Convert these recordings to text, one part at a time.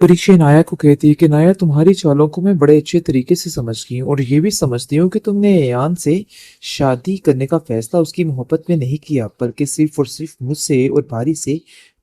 परीक्षा नाया को कहती है कि नाया, तुम्हारी चालों को मैं बड़े अच्छे तरीके से समझ गई हूँ और ये भी समझती हूँ कि तुमने अयान से शादी करने का फैसला उसकी मोहब्बत में नहीं किया, बल्कि सिर्फ और सिर्फ मुझसे और भारी से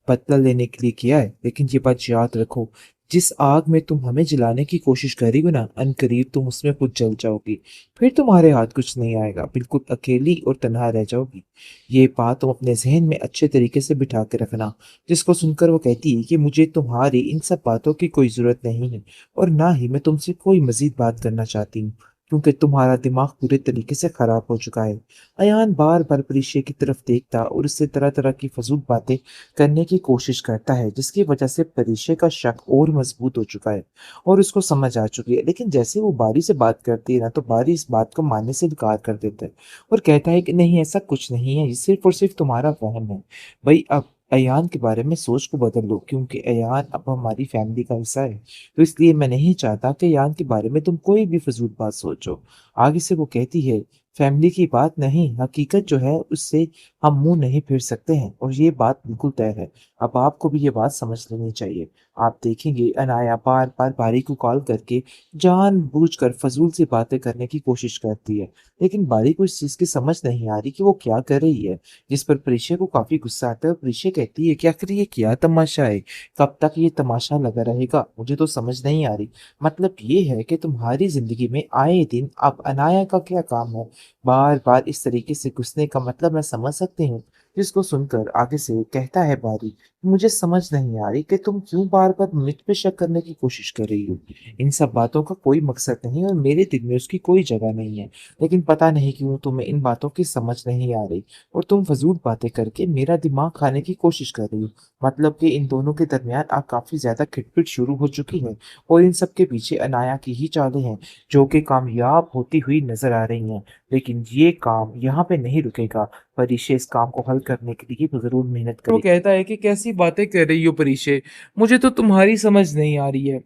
बदला लेने के लिए किया है। लेकिन ये बात याद रखो, जिस आग में तुम हमें जलाने की कोशिश करोगी ना, अनकरीब तुम उसमें खुद जल जाओगी। फिर तुम्हारे हाथ कुछ नहीं आएगा, बिल्कुल अकेली और तन्हा रह जाओगी। ये बात तुम अपने जहन में अच्छे तरीके से बिठा के रखना। जिसको सुनकर वो कहती है कि मुझे तुम्हारी इन सब बातों की कोई ज़रूरत नहीं है और ना ही मैं तुमसे कोई मज़ीद बात करना चाहती हूँ, क्योंकि तुम्हारा दिमाग पूरे तरीके से ख़राब हो चुका है। अयान बार-बार परीक्षा की तरफ देखता और उससे तरह-तरह की फ़ज़ूल बातें करने की कोशिश करता है, जिसकी वजह से परीक्षा का शक और मज़बूत हो चुका है और उसको समझ आ चुकी है। लेकिन जैसे वो बारी से बात करती है ना, तो बारी इस बात को मानने से इनकार कर देता है और कहता है कि नहीं, ऐसा कुछ नहीं है, ये सिर्फ़ और सिर्फ़ तुम्हारा वहम है। भई अब अयान के बारे में सोच को बदल लो, क्योंकि अयान अब हमारी फैमिली का हिस्सा है। तो इसलिए मैं नहीं चाहता कि अयान के बारे में तुम कोई भी फजूल बात सोचो। आगे से वो कहती है, फैमिली की बात नहीं, हकीकत जो है उससे हम मुंह नहीं फेर सकते हैं और ये बात बिल्कुल तय है। अब आपको भी ये बात समझ लेनी चाहिए। आप देखेंगे अनाया बार बार बारी को कॉल करके जानबूझकर फजूल सी बातें करने की कोशिश करती है, लेकिन बारी को इस चीज की समझ नहीं आ रही कि वो क्या कर रही है। जिस पर प्रीशा को काफ़ी गुस्सा आता है और प्रीशा कहती है कि आखिर ये क्या तमाशा है? कब तक ये तमाशा लगा रहेगा? मुझे तो समझ नहीं आ रही। मतलब ये है कि तुम्हारी ज़िंदगी में आए दिन अब अनाया का क्या काम है? बार-बार इस तरीके से घुसने का मतलब मैं समझ सकती हूँ। जिसको सुनकर आगे से कहता है बारी, मुझे समझ नहीं आ रही कि तुम क्यों बार-बार मुझ पे शक करने की कोशिश कर रही हो? इन सब बातों का कोई मकसद नहीं और मेरे दिल में उसकी कोई जगह नहीं है। लेकिन पता नहीं क्यों तुम्हें इन बातों की समझ नहीं आ रही और तुम फ़ज़ूल बातें करके मेरा दिमाग खाने की कोशिश कर रही हो। मतलब कि इन दोनों के दरमियान अब काफ़ी ज़्यादा खिटपिट शुरू हो चुकी है और इन सब के पीछे अनाया की ही चालें हैं, जो कि कामयाब होती हुई नज़र आ रही हैं। लेकिन ये काम यहाँ पे नहीं रुकेगा। परिशे इस काम को हल करने के लिए ज़रूर मेहनत वो करेगी। कहता है कि कैसी बातें कर रही हो परीक्षे, मुझे तो तुम्हारी समझ नहीं आ रही है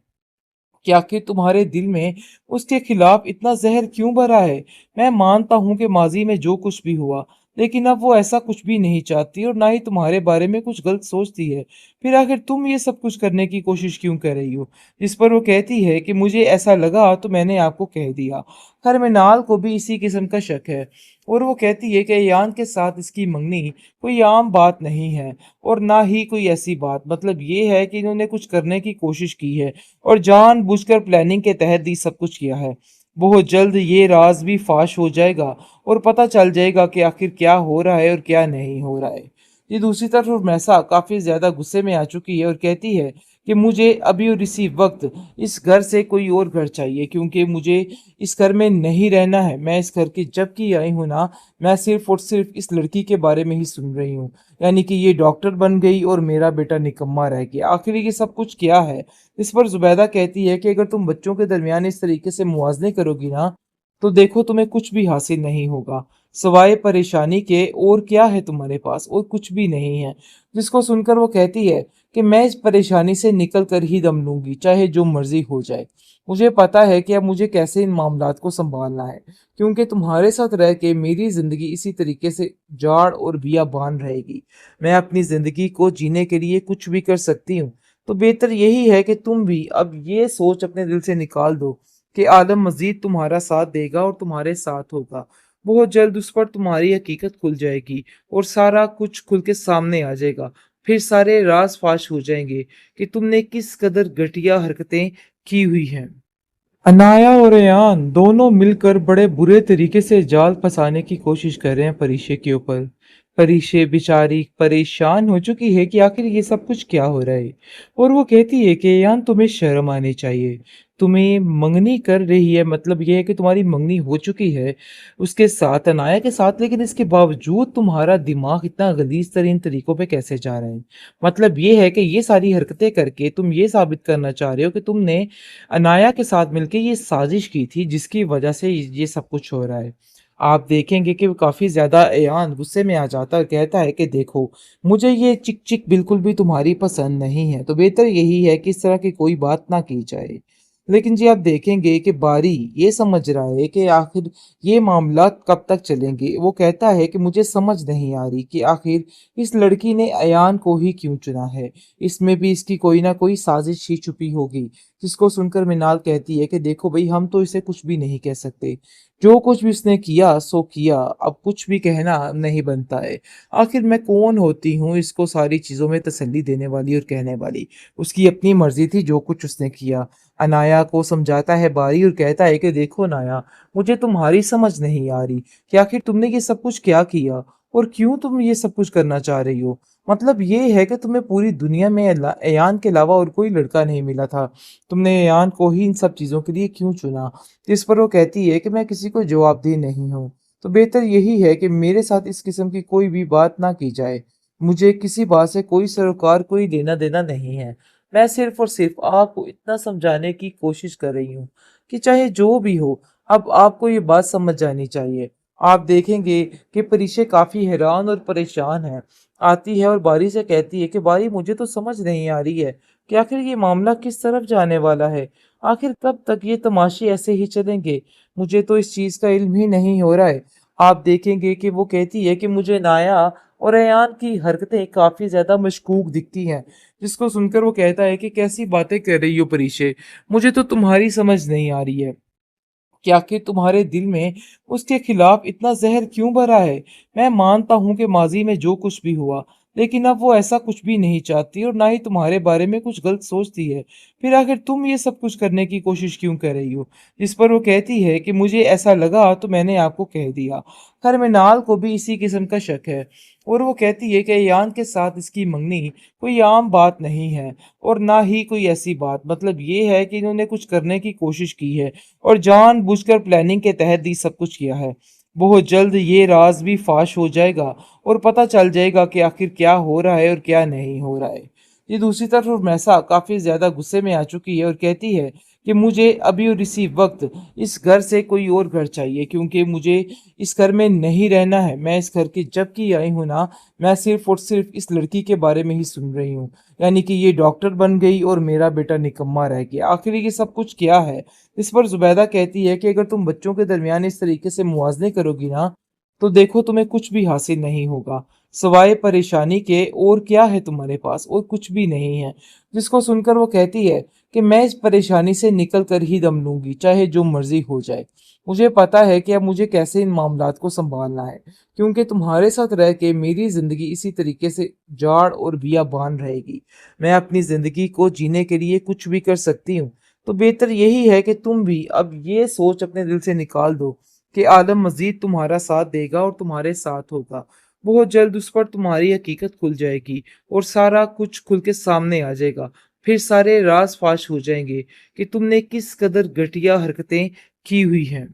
कि आखिर तुम्हारे दिल में उसके खिलाफ इतना जहर क्यों भरा है। मैं मानता हूँ कि माजी में जो कुछ भी हुआ, लेकिन अब वो ऐसा कुछ भी नहीं चाहती और ना ही तुम्हारे बारे में कुछ गलत सोचती है। फिर आखिर तुम ये सब कुछ करने की कोशिश क्यों कर रही हो? जिस पर वो कहती है कि मुझे ऐसा लगा तो मैंने आपको कह दिया। हरमिनाल को भी इसी किस्म का शक है और वो कहती है कि यान के साथ इसकी मंगनी कोई आम बात नहीं है और ना ही कोई ऐसी बात, मतलब ये है कि इन्होंने कुछ करने की कोशिश की है और जानबूझकर प्लानिंग के तहत ही सब कुछ किया है। बहुत जल्द ये राज भी फाश हो जाएगा और पता चल जाएगा कि आखिर क्या हो रहा है और क्या नहीं हो रहा है। ये दूसरी तरफ मैसा काफी ज्यादा गुस्से में आ चुकी है और कहती है कि मुझे अभी और इसी वक्त इस घर से कोई और घर चाहिए, क्योंकि मुझे इस घर में नहीं रहना है। मैं इस घर की जब की आई हूँ ना, मैं सिर्फ और सिर्फ इस लड़की के बारे में ही सुन रही हूँ, यानी कि ये डॉक्टर बन गई और मेरा बेटा निकम्मा रह गया। आखिर ये सब कुछ क्या है? इस पर जुबैदा कहती है कि अगर तुम बच्चों के दरमियान इस तरीके से मुआवजे करोगी ना, तो देखो तुम्हें कुछ भी हासिल नहीं होगा। सवाए परेशानी के और क्या है तुम्हारे पास? और कुछ भी नहीं है। जिसको सुनकर वो कहती है कि मैं इस परेशानी से निकल कर ही दम लूंगी, चाहे जो मर्जी हो जाए। मुझे पता है कि अब मुझे कैसे इन मामलात को संभालना है, क्योंकि तुम्हारे साथ रह के मेरी जिंदगी इसी तरीके से जाड़ और बियाबान रहेगी। मैं अपनी जिंदगी को जीने के लिए कुछ भी कर सकती हूँ। तो बेहतर यही है कि तुम भी अब ये सोच अपने दिल से निकाल दो कि आदम मजीद तुम्हारा साथ देगा और तुम्हारे साथ होगा। बहुत जल्द उस पर तुम्हारी हकीकत खुल जाएगी और सारा कुछ खुल के सामने आ जाएगा। फिर सारे राज फाश हो जाएंगे कि तुमने किस कदर घटिया हरकतें की हुई हैं। अनाया और अयान दोनों मिलकर बड़े बुरे तरीके से जाल फंसाने की कोशिश कर रहे हैं परीक्षे के ऊपर। परीक्षे बेचारी परेशान हो चुकी है कि आखिर ये सब कुछ क्या हो रहा है और वो कहती है कि अयान, तुम्हें शर्म आनी चाहिए। तुम्हें मंगनी कर रही है, मतलब ये है कि तुम्हारी मंगनी हो चुकी है उसके साथ, अनाया के साथ, लेकिन इसके बावजूद तुम्हारा दिमाग इतना गलीज तरीन तरीकों पे कैसे जा रहा है? मतलब ये है कि ये सारी हरकतें करके तुम ये साबित करना चाह रहे हो कि तुमने अनाया के साथ मिलके ये साजिश की थी, जिसकी वजह से ये सब कुछ हो रहा है। आप देखेंगे कि वो काफ़ी ज़्यादा अयान गुस्से में आ जाता है और कहता है कि देखो, मुझे ये चिक-चिक बिल्कुल भी तुम्हारी पसंद नहीं है, तो बेहतर यही है कि इस तरह की कोई बात ना की जाए। लेकिन जी आप देखेंगे कि बारी ये समझ रहा है कि आखिर ये मामला कब तक चलेंगे। वो कहता है कि मुझे समझ नहीं आ रही कि आखिर इस लड़की ने अयान को ही क्यों चुना है। इसमें भी इसकी कोई ना कोई साजिश ही छुपी होगी। जिसको सुनकर मृणाल कहती है कि देखो भई, हम तो इसे कुछ भी नहीं कह सकते। जो कुछ भी उसने किया सो किया, अब कुछ भी कहना नहीं बनता है। आखिर मैं कौन होती हूँ इसको सारी चीज़ों में तसल्ली देने वाली और कहने वाली। उसकी अपनी मर्ज़ी थी जो कुछ उसने किया। अनाया को समझाता है बारी और कहता है कि देखो नाया, मुझे तुम्हारी समझ नहीं आ रही कि आखिर तुमने ये सब कुछ क्या किया और क्यों तुम ये सब कुछ करना चाह रही हो। मतलब ये है कि तुम्हें पूरी दुनिया में अयान के अलावा और कोई लड़का नहीं मिला था। तुमने अयान को ही इन सब चीज़ों के लिए क्यों चुना। इस पर वो कहती है कि मैं किसी को जवाबदेह नहीं हूँ, तो बेहतर यही है कि मेरे साथ इस किस्म की कोई भी बात ना की जाए। मुझे किसी बात से कोई सरोकार, कोई लेना देना नहीं है। मैं सिर्फ और सिर्फ आपको इतना समझाने की कोशिश कर रही हूँ कि चाहे जो भी हो, अब आपको ये बात समझ जानी चाहिए। आप देखेंगे कि परिशे काफी हैरान और परेशान है। आती है और बारी से कहती है कि बारी, मुझे तो समझ नहीं आ रही है कि आखिर ये मामला किस तरफ जाने वाला है। आखिर कब तक ये तमाशे ऐसे ही चलेंगे। मुझे तो इस चीज का इल्म ही नहीं हो रहा है। आप देखेंगे कि वो कहती है कि मुझे नाया और अयान की हरकतें काफी ज्यादा मशकूक दिखती हैं। जिसको सुनकर वो कहता है कि कैसी बातें कर रही हो परिशे, मुझे तो तुम्हारी समझ नहीं आ रही है कि आखिर तुम्हारे दिल में उसके खिलाफ इतना जहर क्यों भरा है। मैं मानता हूँ कि माजी में जो कुछ भी हुआ, लेकिन अब वो ऐसा कुछ भी नहीं चाहती और ना ही तुम्हारे बारे में कुछ गलत सोचती है। फिर आखिर तुम ये सब कुछ करने की कोशिश क्यों कर रही हो। जिस पर वो कहती है कि मुझे ऐसा लगा तो मैंने आपको कह दिया। खैर मृणाल को भी इसी किस्म का शक है और वो कहती है कि अयान के साथ इसकी मंगनी कोई आम बात नहीं है और ना ही कोई ऐसी बात, मतलब ये है कि इन्होंने कुछ करने की कोशिश की है और जानबूझकर प्लानिंग के तहत ही सब कुछ किया है। बहुत जल्द ये राज भी फाश हो जाएगा और पता चल जाएगा कि आखिर क्या हो रहा है और क्या नहीं हो रहा है। ये दूसरी तरफ उर्मिला काफी ज्यादा गुस्से में आ चुकी है और कहती है कि मुझे अभी और इसी वक्त इस घर से कोई और घर चाहिए, क्योंकि मुझे इस घर में नहीं रहना है। मैं इस घर की जब की आई हूँ ना, मैं सिर्फ और सिर्फ इस लड़की के बारे में ही सुन रही हूँ। यानी कि ये डॉक्टर बन गई और मेरा बेटा निकम्मा रह गया। आखिर ये सब कुछ क्या है। इस पर जुबैदा कहती है कि अगर तुम बच्चों के दरमियान इस तरीके से मुआवजे करोगी ना, तो देखो तुम्हें कुछ भी हासिल नहीं होगा। सवाए परेशानी के और क्या है तुम्हारे पास, और कुछ भी नहीं है। जिसको सुनकर वो कहती है कि मैं इस परेशानी से निकल कर ही दम लूंगी, चाहे जो मर्जी हो जाए। मुझे पता है कि अब मुझे कैसे इन मामलात को संभालना है, क्योंकि तुम्हारे साथ रह के मेरी जिंदगी इसी तरीके से जाड़ और बियाबान रहेगी। मैं अपनी जिंदगी को जीने के लिए कुछ भी कर सकती हूँ। तो बेहतर यही है कि तुम भी अब ये सोच अपने दिल से निकाल दो कि आलम मजीद तुम्हारा साथ देगा और तुम्हारे साथ होगा। बहुत जल्द उस पर तुम्हारी हकीकत खुल जाएगी और सारा कुछ खुल के सामने आ जाएगा। फिर सारे राज फाश हो जाएंगे कि तुमने किस कदर घटिया हरकतें की हुई हैं।